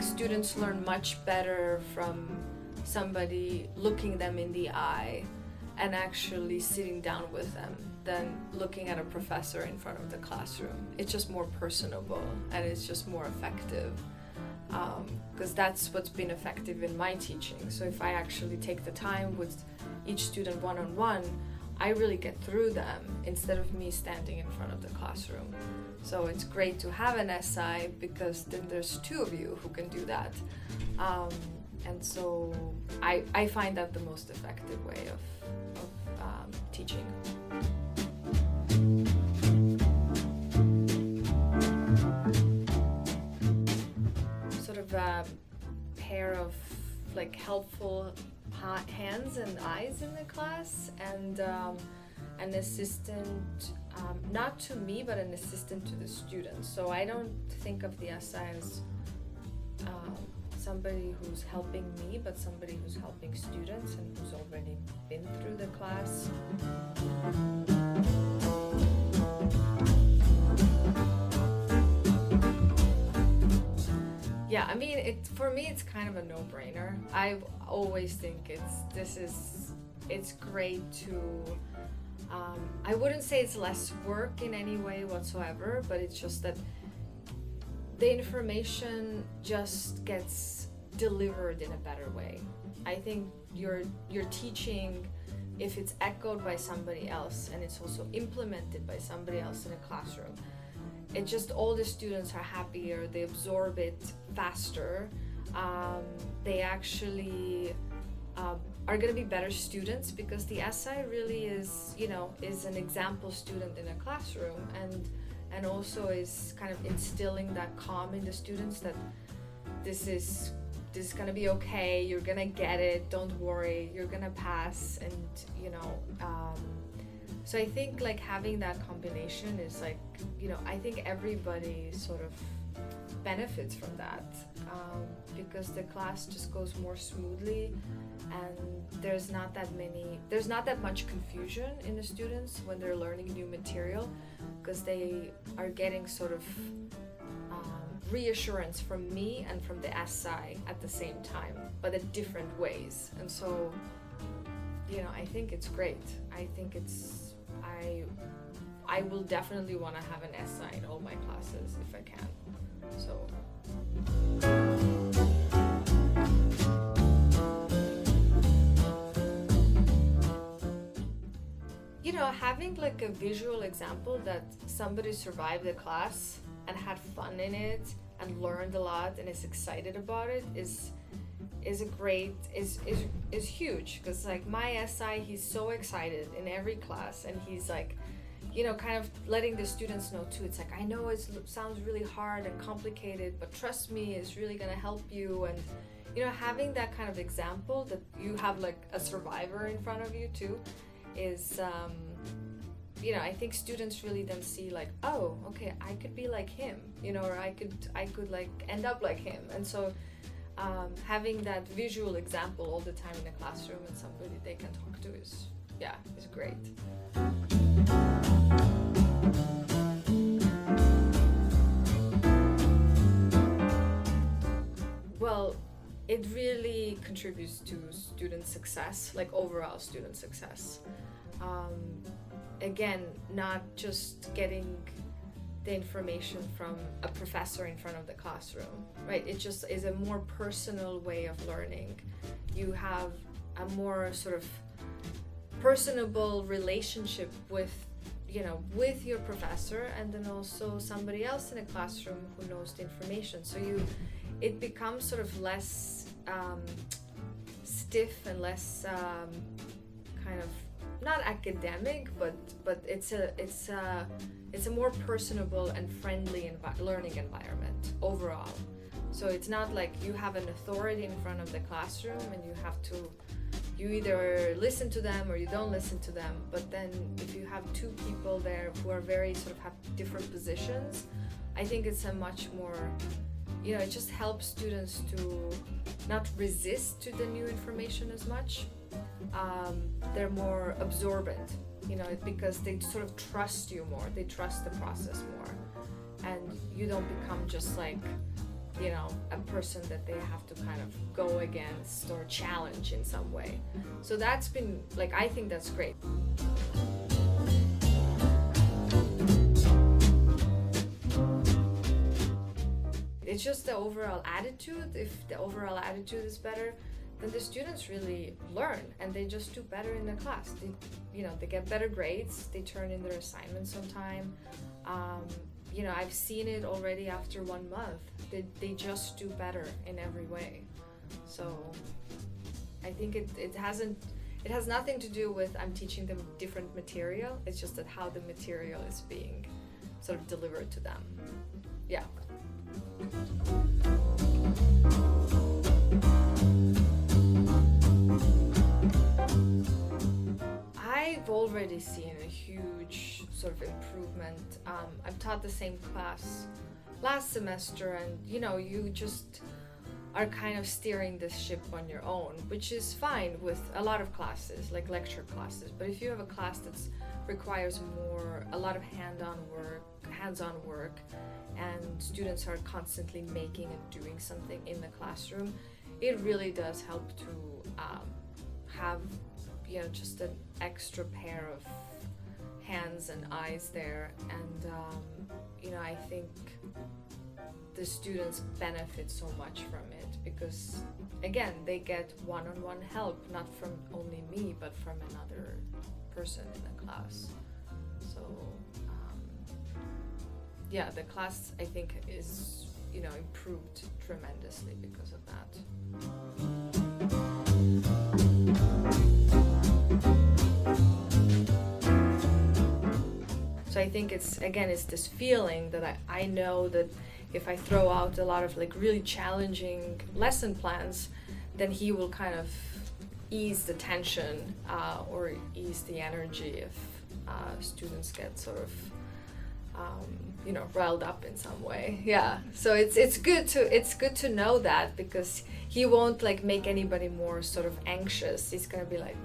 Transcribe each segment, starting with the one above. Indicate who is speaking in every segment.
Speaker 1: think students learn much better from somebody looking them in the eye and actually sitting down with them than looking at a professor in front of the classroom. It's just more personable and it's just more effective, because that's what's been effective in my teaching. So if I actually take the time with each student one-on-one, I really get through them instead of me standing in front of the classroom. So it's great to have an SI because then there's two of you who can do that. And so I find that the most effective way of teaching. Sort of a pair of like helpful hands and eyes in the class, and an assistant, not to me, but an assistant to the students. So I don't think of the SI as somebody who's helping me, but somebody who's helping students and who's already been through the class. Yeah, I mean, for me, it's kind of a no-brainer. I always think it's great to, I wouldn't say it's less work in any way whatsoever, but it's just that the information just gets delivered in a better way. I think your teaching, if it's echoed by somebody else and it's also implemented by somebody else in a classroom, it just, all the students are happier, they absorb it faster, they actually are going to be better students, because the SI really is, is an example student in a classroom, and also is kind of instilling that calm in the students that this is gonna be okay, you're gonna get it, don't worry, you're gonna pass, and so I think like having that combination is like, I think everybody sort of benefits from that, because the class just goes more smoothly, and there's not that much confusion in the students when they're learning new material, because they are getting sort of reassurance from me and from the SI at the same time, but in different ways. And so, I think it's great. I think I will definitely want to have an SI in all my classes if I can. So. Having like a visual example that somebody survived the class and had fun in it and learned a lot and is excited about it is huge, because like my SI, he's so excited in every class, and he's like, kind of letting the students know too. It's like, I know it sounds really hard and complicated, but trust me, it's really gonna help you. And having that kind of example that you have like a survivor in front of you too is I think students really then see like, oh, okay, I could be like him, or I could like end up like him. And so having that visual example all the time in the classroom and somebody they can talk to is great. Well, it really contributes to student success, like overall student success. Again, not just getting the information from a professor in front of the classroom, right? It just is a more personal way of learning. You have a more sort of personable relationship with your professor, and then also somebody else in a classroom who knows the information. So it becomes sort of less stiff and less kind of not academic, but it's a more personable and friendly learning environment overall. So it's not like you have an authority in front of the classroom and you either listen to them or you don't listen to them. But then if you have two people there who are very sort of have different positions, I think it's a much more, it just helps students to not resist to the new information as much. They're more absorbent, because they sort of trust you more, they trust the process more, and you don't become just like a person that they have to kind of go against or challenge in some way. So that's been like, I think that's great. It's just the overall attitude. If the overall attitude is better, then the students really learn and they just do better in the class. They get better grades, they turn in their assignments on time. I've seen it already after 1 month. They just do better in every way. So I think it has nothing to do with I'm teaching them different material. It's just that how the material is being sort of delivered to them. Yeah. I've already seen a huge sort of improvement. I've taught the same class last semester, and you just are kind of steering this ship on your own, which is fine with a lot of classes, like lecture classes. But if you have a class that requires a lot of hands-on work, and students are constantly making and doing something in the classroom, it really does help to have just an extra pair of hands and eyes there, and I think the students benefit so much from it because, again, they get one-on-one help, not from only me but from another person in the class. So the class, I think, is improved tremendously because of that. So I think it's this feeling that I know that if I throw out a lot of like really challenging lesson plans, then he will kind of ease the tension or ease the energy if students get sort of riled up in some way. Yeah. So it's good to know that, because he won't like make anybody more sort of anxious. He's gonna be like,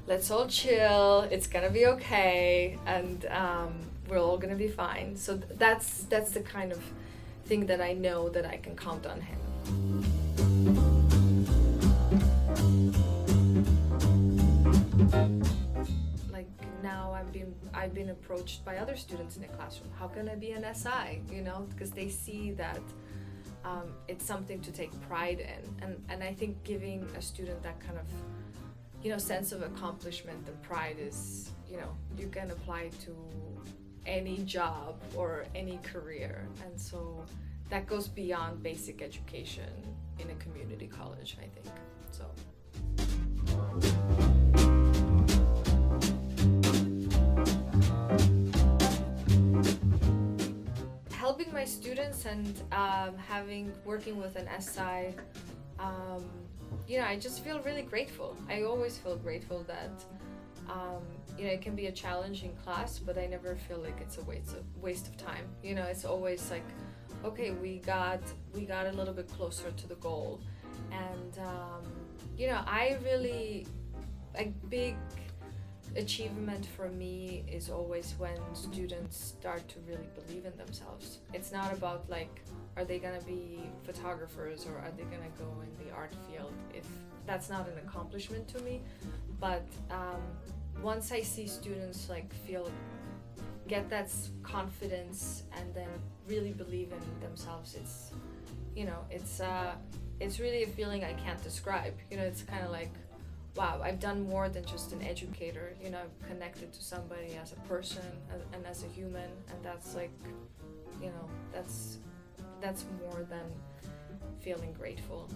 Speaker 1: let's all chill, it's gonna be okay, and we're all gonna be fine. So that's the kind of thing that I know that I can count on him. Like now I've been approached by other students in the classroom. How can I be an SI? Because they see that it's something to take pride in, and I think giving a student that kind of sense of accomplishment and pride is, you can apply to any job or any career. And so that goes beyond basic education in a community college, I think. So. Helping my students and working with an SI, I just feel really grateful. I always feel grateful that, it can be a challenging class, but I never feel like it's a waste of time. It's always like, okay, we got a little bit closer to the goal. And, a big achievement for me is always when students start to really believe in themselves. It's not about like, are they gonna be photographers or are they gonna go in the art field? If that's not an accomplishment to me, but once I see students like get that confidence and then really believe in themselves, it's really a feeling I can't describe. It's kind of like, wow, I've done more than just an educator. I've connected to somebody as a person and as a human, and that's like, that's more than feeling grateful.